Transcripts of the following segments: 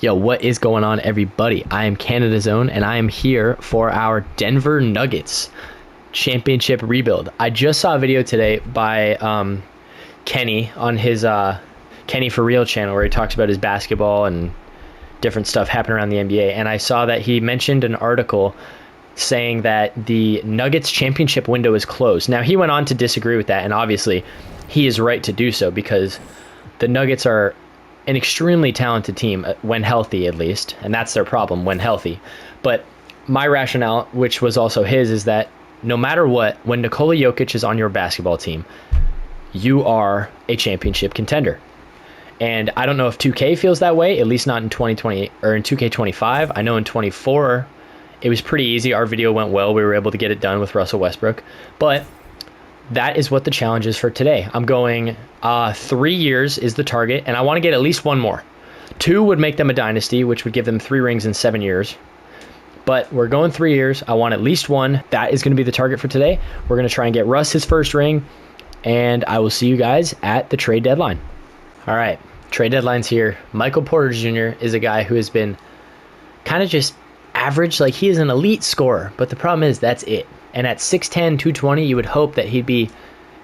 Yo, what is going on, everybody? I am Canada's Own, and I am here for our Denver Nuggets championship rebuild. I just saw a video today by Kenny on his Kenny For Real channel where he talks about his basketball and different stuff happening around the NBA, and I saw that he mentioned an article saying that the Nuggets championship window is closed. Now, he went on to disagree with that, and obviously he is right to do so because the Nuggets are an extremely talented team when healthy, at least, and that's their problem, when healthy. But my rationale, which was also his, is that no matter what, when Nikola Jokic is on your basketball team, you are a championship contender. And I don't know if 2K feels that way, at least not in 2020 or in 2K25. I know in 24 it was pretty easy. Our video went well. We were able to get it done with Russell Westbrook. But that is what the challenge is for today. I'm going 3 years is the target, and I want to get at least one more. 2 would make them a dynasty, which would give them 3 rings in 7 years. But we're going 3 years. I want at least one. That is going to be the target for today. We're going to try and get Russ his first ring, and I will see you guys at the trade deadline. All right, trade deadline's here. Michael Porter Jr. is a guy who has been kind of just average. Like, he is an elite scorer, but the problem is that's it. And at 6'10", 220, you would hope that he'd be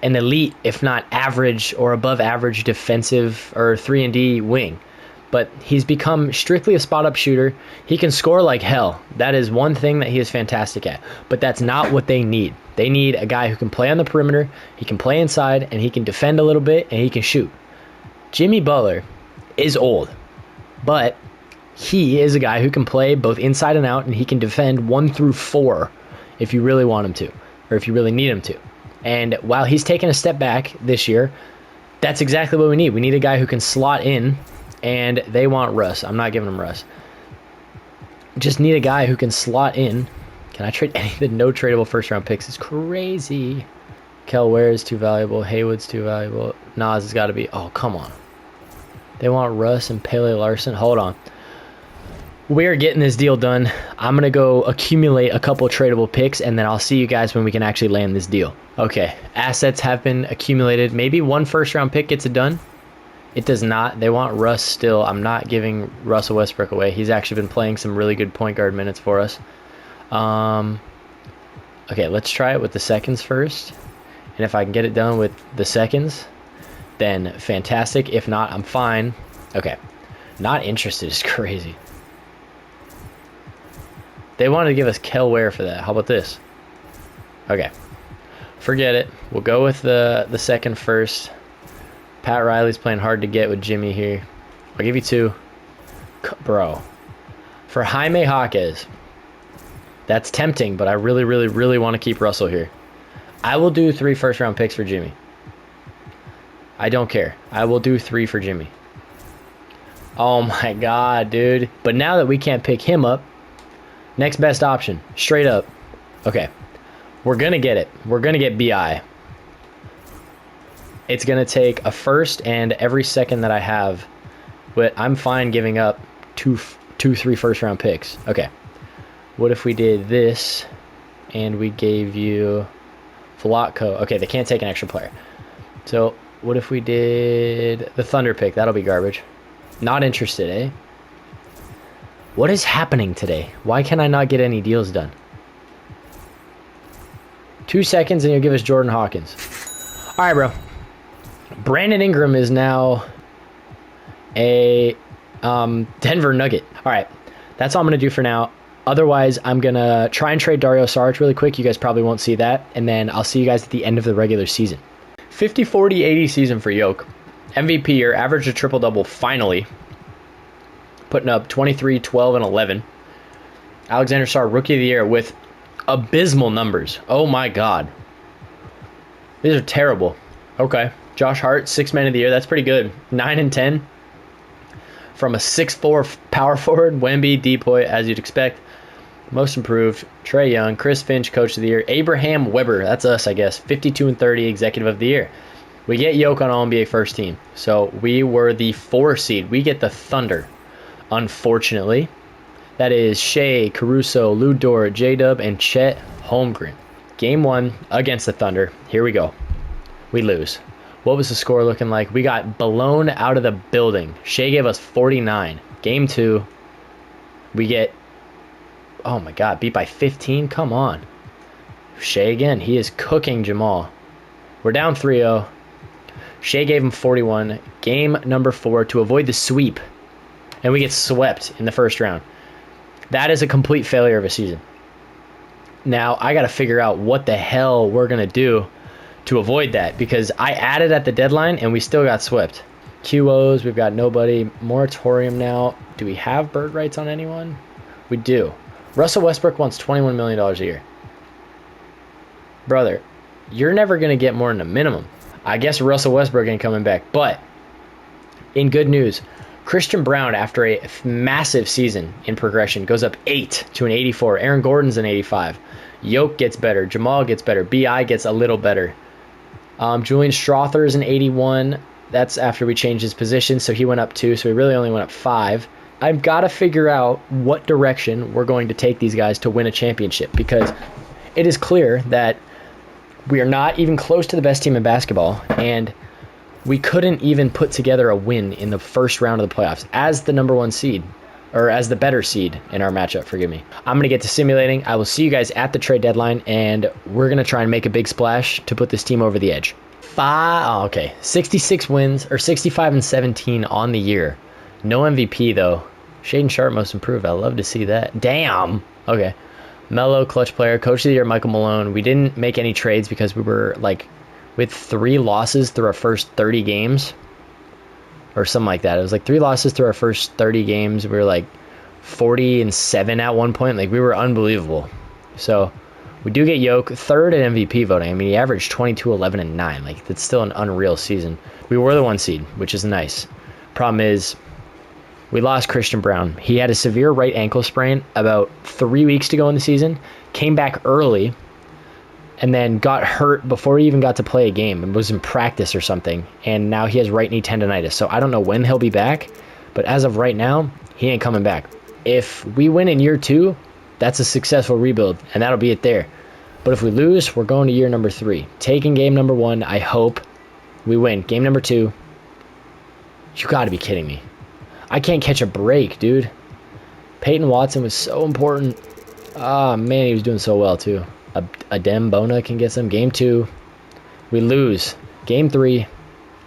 an elite, if not average or above average defensive or 3-and-D wing. But he's become strictly a spot-up shooter. He can score like hell. That is one thing that he is fantastic at. But that's not what they need. They need a guy who can play on the perimeter, he can play inside, and he can defend a little bit, and he can shoot. Jimmy Butler is old, but he is a guy who can play both inside and out, and he can defend 1 through 4 if you really want him to, or if you really need him to. And while he's taken a step back this year, that's exactly what we need. We need a guy who can slot in, and they want Russ. I'm not giving him Russ. Just need a guy who can slot in. Can I trade any of the no tradable first round picks? It's crazy. Kel Ware is too valuable. Haywood's too valuable. Nas has got to be. Oh, come on. They want Russ and Pele Larson. Hold on. We're getting this deal done. I'm going to go accumulate a couple tradable picks, and then I'll see you guys when we can actually land this deal. Okay, assets have been accumulated. Maybe 1 first-round pick gets it done. It does not. They want Russ still. I'm not giving Russell Westbrook away. He's actually been playing some really good point guard minutes for us. Okay, let's try it with the seconds first. And if I can get it done with the seconds, then fantastic. If not, I'm fine. Okay, not interested is crazy. They wanted to give us Kel Ware for that. How about this? Okay. Forget it. We'll go with the second first. Pat Riley's playing hard to get with Jimmy here. I'll give you 2. Bro. For Jaime Jaquez. That's tempting, but I really, really, really want to keep Russell here. I will do 3 first-round picks for Jimmy. I don't care. I will do 3 for Jimmy. Oh, my God, dude. But now that we can't pick him up, next best option, straight up. Okay, we're going to get it. We're going to get BI. It's going to take a first and every second that I have, but I'm fine giving up 3 first-round picks. Okay, what if we did this and we gave you Vlatko? Okay, they can't take an extra player. So what if we did the Thunder pick? That'll be garbage. Not interested, eh? What is happening today? Why can I not get any deals done? 2 seconds and you'll give us Jordan Hawkins. All right, bro. Brandon Ingram is now a Denver Nugget. All right, that's all I'm going to do for now. Otherwise, I'm going to try and trade Dario Saric really quick. You guys probably won't see that. And then I'll see you guys at the end of the regular season. 50, 40, 80 season for Yoke. MVP year, averaged a triple-double finally. Putting up 23, 12, and 11. Alexander Sarr, Rookie of the Year with abysmal numbers. Oh, my God. These are terrible. Okay. Josh Hart, 6th Man of the Year. That's pretty good. 9 and 10. From a 6'4 power forward. Wemby, Depoy, as you'd expect. Most Improved, Trae Young. Chris Finch, Coach of the Year. Abraham Weber, that's us, I guess. 52 and 30, Executive of the Year. We get Yoke on All-NBA first team. So we were the 4 seed. We get the Thunder. Unfortunately, that is Shea, Caruso, Lou Dort, J-Dub, and Chet Holmgren. Game 1 against the Thunder. Here we go. We lose. What was the score looking like? We got blown out of the building. Shea gave us 49. Game 2, we get, oh my God, beat by 15? Come on. Shea again. He is cooking Jamal. We're down 3-0. Shea gave him 41. Game number 4 to avoid the sweep. And we get swept in the first round. That is a complete failure of a season. Now, I got to figure out what the hell we're going to do to avoid that, because I added at the deadline and we still got swept. QOs, we've got nobody. Moratorium now. Do we have bird rights on anyone? We do. Russell Westbrook wants $21 million a year. Brother, you're never going to get more than a minimum. I guess Russell Westbrook ain't coming back. But in good news, Christian Brown, after a massive season in progression, goes up 8 to an 84. Aaron Gordon's an 85. Yoke gets better. Jamal gets better. B.I. gets a little better. Julian Strother is an 81. That's after we changed his position, so he went up 2, so he really only went up 5. I've got to figure out what direction we're going to take these guys to win a championship, because it is clear that we are not even close to the best team in basketball, and we couldn't even put together a win in the first round of the playoffs as the number 1 seed, or as the better seed in our matchup, forgive me. I'm going to get to simulating. I will see you guys at the trade deadline, and we're going to try and make a big splash to put this team over the edge. 66 wins, or 65-17 on the year. No MVP, though. Shaden Sharp most improved. I love to see that. Damn. Okay. Melo, clutch player. Coach of the year, Michael Malone. We didn't make any trades because we were, with 3 losses through our first 30 games. Or something like that. It was 3 losses through our first 30 games. We were 40-7 at one point. We were unbelievable. So we do get Yoke 3rd at MVP voting. I mean, he averaged 22, 11, and 9. That's still an unreal season. We were the 1 seed, which is nice. Problem is, we lost Christian Brown. He had a severe right ankle sprain about 3 weeks to go in the season. Came back early. And then got hurt before he even got to play a game and was in practice or something. And now he has right knee tendonitis. So I don't know when he'll be back. But as of right now, he ain't coming back. If we win in year 2, that's a successful rebuild. And that'll be it there. But if we lose, we're going to year number 3. Taking game number 1, I hope we win. Game number 2, you got to be kidding me. I can't catch a break, dude. Peyton Watson was so important. Ah, man, he was doing so well, too. Adem Bona can get some. Game 2, we lose. Game 3,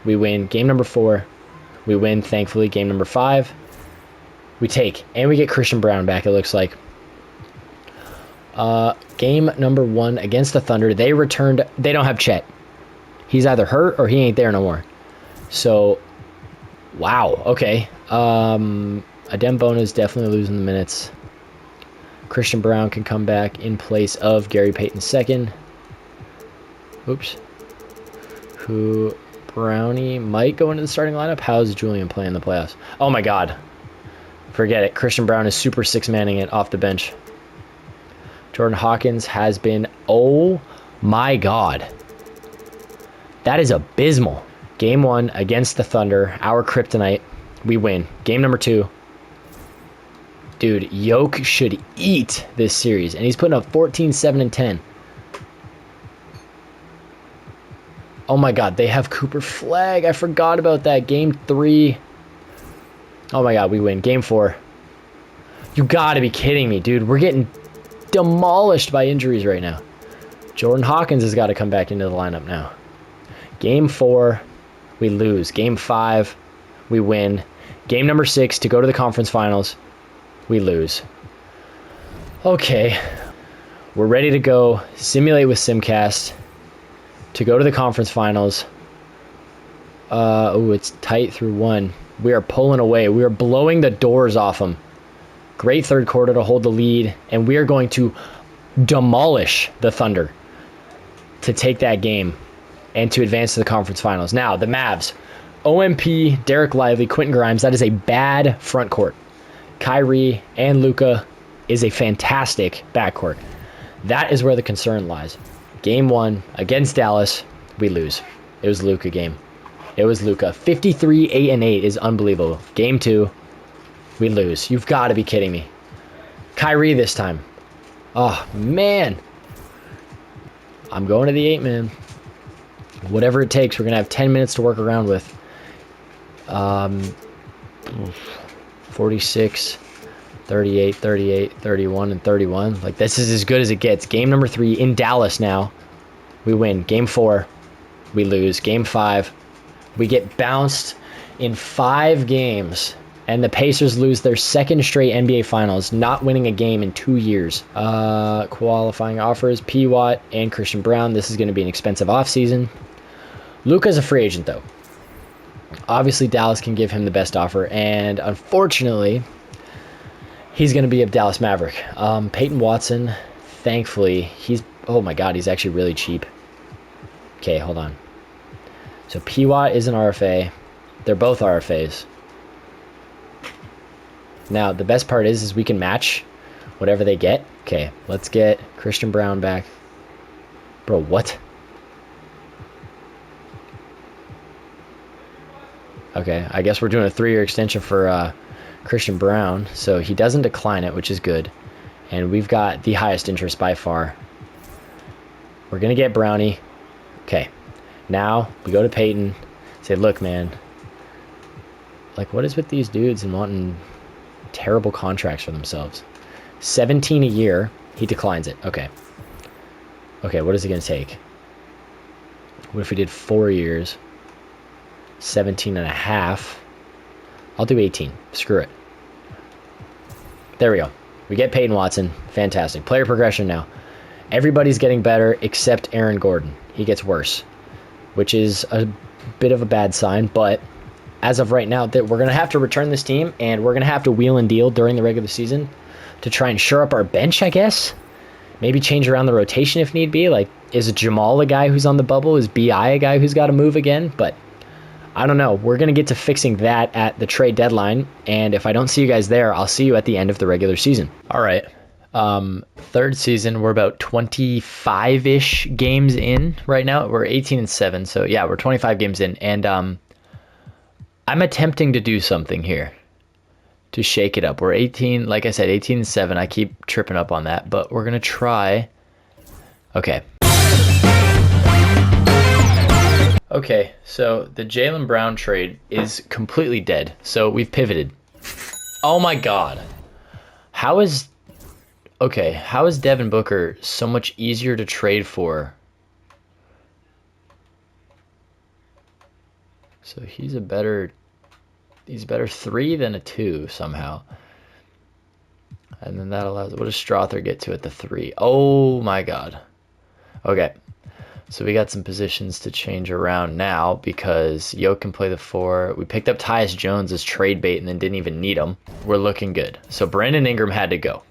we win. Game number 4, we win, thankfully. Game number 5, we take. And we get Christian Brown back, it looks like. Game number 1 against the Thunder, they returned. They don't have Chet. He's either hurt or he ain't there no more. So, wow, okay. Adem Bona is definitely losing the minutes. Christian Brown can come back in place of Gary Payton II. Oops. Who Brownie might go into the starting lineup. How's Julian playing in the playoffs? Oh my God. Forget it. Christian Brown is super six-manning it off the bench. Jordan Hawkins has been, oh my God. That is abysmal. Game 1 against the Thunder, our kryptonite. We win. Game number 2. Dude, Yoke should eat this series. And he's putting up 14, 7, and 10. Oh my God, they have Cooper Flag. I forgot about that. Game 3. Oh my God, we win. Game 4. You gotta be kidding me, dude. We're getting demolished by injuries right now. Jordan Hawkins has got to come back into the lineup now. Game 4, we lose. Game 5, we win. Game number 6 to go to the conference finals. We lose. Okay. We're ready to go. Simulate with Simcast to go to the conference finals. Oh, it's tight through 1. We are pulling away. We are blowing the doors off them. Great third quarter to hold the lead, and we are going to demolish the Thunder to take that game and to advance to the conference finals. Now, the Mavs. OMP, Derek Lively, Quentin Grimes. That is a bad front court. Kyrie and Luka is a fantastic backcourt. That is where the concern lies. Game 1 against Dallas, we lose. It was Luka game. It was Luka. 53, 8, and 8 is unbelievable. Game 2, we lose. You've got to be kidding me. Kyrie this time. Oh, man. I'm going to the 8, man. Whatever it takes, we're going to have 10 minutes to work around with. 46, 38, 38, 31, and 31. Like, this is as good as it gets. Game number 3 in Dallas now. We win. Game 4, we lose. Game 5, we get bounced in 5 games. And the Pacers lose their second straight NBA Finals, not winning a game in 2 years. Qualifying offers, P. Watt and Christian Brown. This is going to be an expensive offseason. Luka's a free agent, though. Obviously, Dallas can give him the best offer. And unfortunately, he's going to be a Dallas Maverick. Peyton Watson, thankfully, oh my God, he's actually really cheap. Okay, hold on. So P. Watt is an RFA. They're both RFAs. Now, the best part is we can match whatever they get. Okay, let's get Christian Brown back. Bro, what? Okay, I guess we're doing a 3-year extension for Christian Brown. So he doesn't decline it, which is good. And we've got the highest interest by far. We're going to get Brownie. Okay, now we go to Peyton. Say, look, man. Like, what is with these dudes and wanting terrible contracts for themselves? 17 a year. He declines it. Okay. Okay, what is it going to take? What if we did 4 years? 17 and a half. I'll do 18. Screw it. There we go. We get Peyton Watson. Fantastic. Player progression now. Everybody's getting better except Aaron Gordon. He gets worse, which is a bit of a bad sign, but as of right now, that we're going to have to return this team, and we're going to have to wheel and deal during the regular season to try and shore up our bench, I guess. Maybe change around the rotation if need be. Like, is Jamal a guy who's on the bubble? Is B.I. a guy who's got to move again? But I don't know. We're going to get to fixing that at the trade deadline, and if I don't see you guys there, I'll see you at the end of the regular season. All right. Third season, we're about 25-ish games in right now. We're 18-7, so yeah, we're 25 games in, and I'm attempting to do something here to shake it up. We're 18, like I said, 18-7. I keep tripping up on that, but we're going to try. Okay. Okay, so the Jaylen Brown trade is completely dead. So we've pivoted. Oh my God. How is Devin Booker so much easier to trade for? So he's better 3 than a 2 somehow. And then that allows, what does Strother get to at the 3? Oh my God. Okay. So we got some positions to change around now because Jokic can play the 4. We picked up Tyus Jones as trade bait and then didn't even need him. We're looking good. So Brandon Ingram had to go.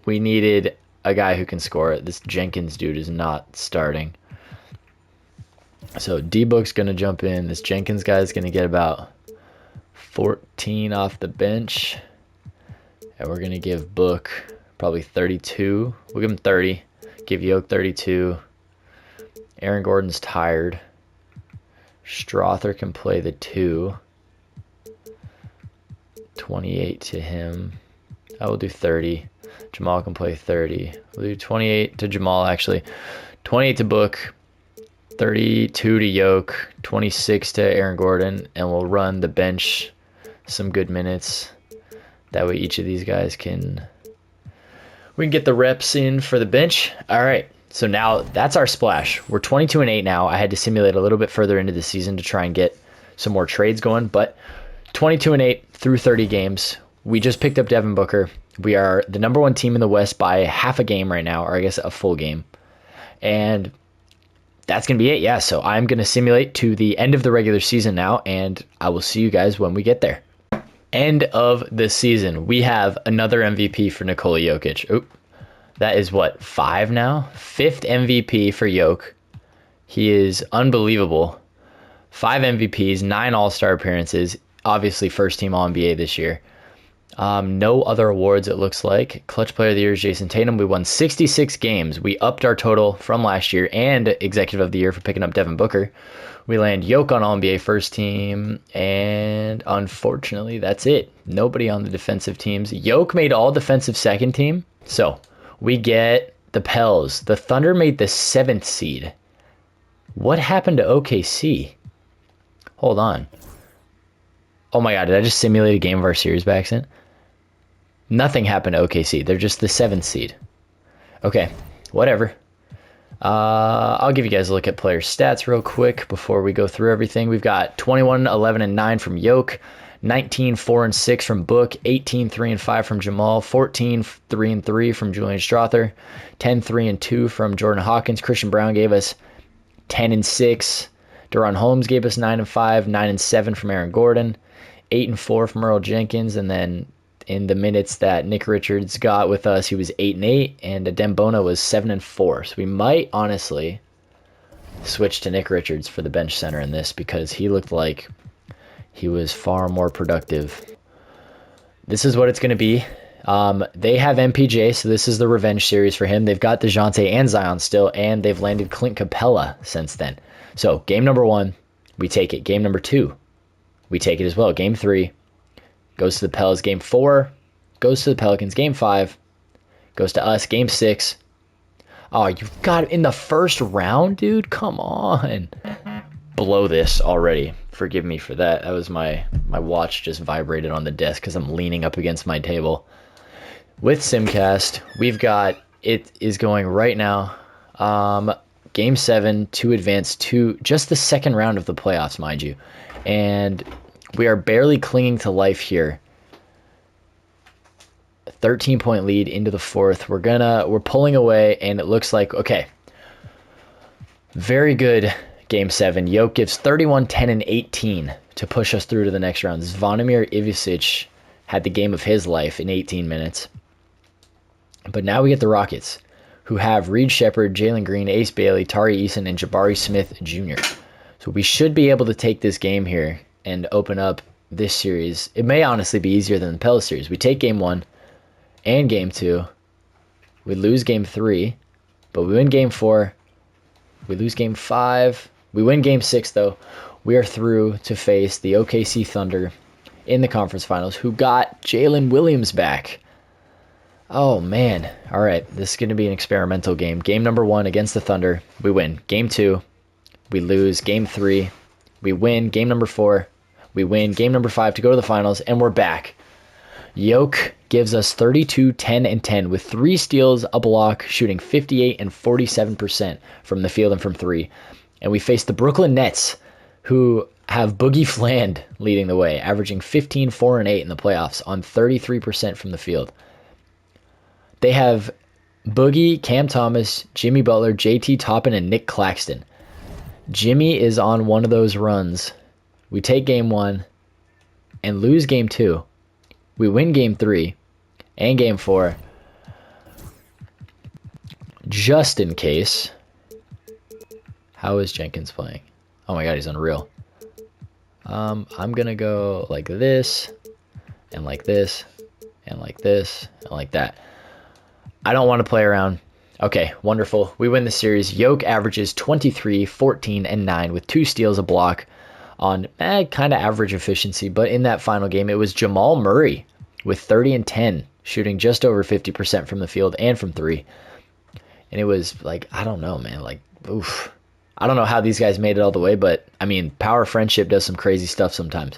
We needed a guy who can score it. This Jenkins dude is not starting. So D-Book's going to jump in. This Jenkins guy is going to get about 14 off the bench. And we're going to give Book probably 32. We'll give him 30. Give Jokic 32. Aaron Gordon's tired. Strother can play the 2. 28 to him. I will do 30. Jamal can play 30. We'll do 28 to Jamal, actually. 28 to Book. 32 to Jokic. 26 to Aaron Gordon. And we'll run the bench some good minutes. That way each of these guys we can get the reps in for the bench. All right. So now that's our splash. We're 22-8 now. I had to simulate a little bit further into the season to try and get some more trades going. But 22-8 through 30 games. We just picked up Devin Booker. We are the number 1 team in the West by half a game right now, or I guess a full game. And that's going to be it. Yeah, so I'm going to simulate to the end of the regular season now, and I will see you guys when we get there. End of the season. We have another MVP for Nikola Jokic. Oop. That is what, 5 now? 5th MVP for Jokic. He is unbelievable. 5 MVPs, 9 All-Star appearances. Obviously, first team All-NBA this year. No other awards, it looks like. Clutch Player of the Year is Jason Tatum. We won 66 games. We upped our total from last year, and Executive of the Year for picking up Devin Booker. We land Jokic on All-NBA first team, and unfortunately, that's it. Nobody on the defensive teams. Jokic made all defensive second team. So we get the Pels. The Thunder made the 7th seed. What happened to OKC? Hold on. Oh my God, did I just simulate a game of our series by accident? Nothing happened to OKC. They're just the 7th seed. Okay, whatever. I'll give you guys a look at player stats real quick before we go through everything. We've got 21, 11, and 9 from Yoke, 19, 4, and 6 from Book, 18, 3, and 5 from Jamal, 14, 3, and 3 from Julian Strother, 10, 3, and 2 from Jordan Hawkins. Christian Brown gave us 10 and 6. Deron Holmes gave us 9 and 5, 9 and 7 from Aaron Gordon, 8 and 4 from Earl Jenkins, and then in the minutes that Nick Richards got with us, he was 8 and 8, and Dembona was 7 and 4. So we might honestly switch to Nick Richards for the bench center in this because he looked like he was far more productive. This is what it's going to be. They have MPJ, so this is the revenge series for him. They've got DeJounte and Zion still, and they've landed Clint Capella since then. So game number 1, we take it. Game number 2, we take it as well. Game 3 goes to the Pels. Game 4 goes to the Pelicans. Game 5 goes to us. Game 6. Oh, you've got it in the first round, dude? Come on. Blow this already. Forgive me for that. That was my watch just vibrated on the desk because I'm leaning up against my table. With Simcast, we've got, it is going right now. Game 7 to advance to just the second round of the playoffs, mind you. And we are barely clinging to life here. 13-point lead into the 4th. We're pulling away, and it looks like, okay, very good game 7. Yoke gives 31, 10, and 18 to push us through to the next round. Zvonimir Ivicic had the game of his life in 18 minutes. But now we get the Rockets, who have Reed Shepherd, Jalen Green, Ace Bailey, Tari Eason, and Jabari Smith Jr. So we should be able to take this game here and open up this series. It may honestly be easier than the Pels series. We take game 1 and game 2. We lose game 3, but we win game 4. We lose game 5. We win game 6, though. We are through to face the OKC Thunder in the conference finals, who got Jalen Williams back. Oh, man. All right, this is going to be an experimental game. Game number 1 against the Thunder, we win. Game 2, we lose. Game 3, we win. Game number 4, we win. Game number 5 to go to the finals, and we're back. Yoke gives us 32, 10, and 10 with 3 steals, a block, shooting 58 and 47% from the field and from 3. And we face the Brooklyn Nets, who have Boogie Fland leading the way, averaging 15, 4, and 8 in the playoffs on 33% from the field. They have Boogie, Cam Thomas, Jimmy Butler, JT Toppin, and Nick Claxton. Jimmy is on one of those runs. We take game 1 and lose game 2. We win game 3 and game 4. Just in case. How is Jenkins playing? Oh my god, he's unreal. I'm going to go like this, and like this, and like this, and like that. I don't want to play around. Okay, wonderful. We win the series. Yoke averages 23, 14, and 9 with 2 steals, a block on kind of average efficiency. But in that final game, it was Jamal Murray with 30 and 10, shooting just over 50% from the field and from 3. And it was like, I don't know, man. Like, oof. I don't know how these guys made it all the way, but, I mean, power friendship does some crazy stuff sometimes.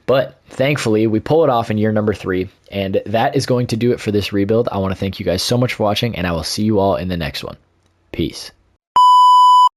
But thankfully, we pull it off in year number 3, and that is going to do it for this rebuild. I want to thank you guys so much for watching, and I will see you all in the next one. Peace.